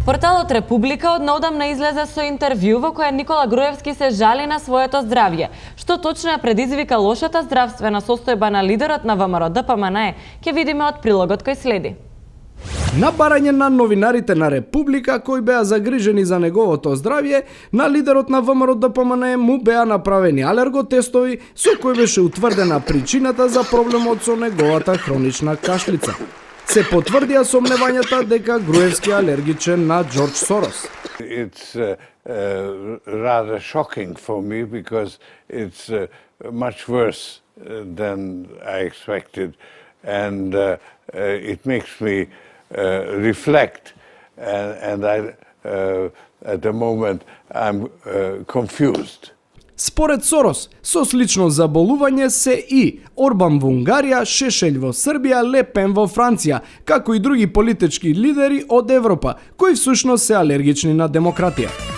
Порталот Република одноодамна излезе со интервју во кое Никола Груевски се жали на своето здравје. Што точно ја предизвика лошата здравствена состојба на лидерот на ВМРО ДПМНЕ, ќе видиме од прилогот кој следи. На барање на новинарите на Република кои беа загрижени за неговото здравје, на лидерот на ВМРО ДПМНЕ му беа направени алерготестови со кои беше утврдена причината за проблемот со неговата хронична кашлица. Се потврдија сомневањата дека Груевски е алергичен на Джордж Сорос. It's rather shocking for me because it's much worse than I expected, and it makes me reflect, and at the moment I'm confused. Според Сорос, со слично заболување се и Орбан во Унгарија, Шешелј во Србија, Ле Пен во Франција, како и други политички лидери од Европа, кои всушност се алергични на демократија.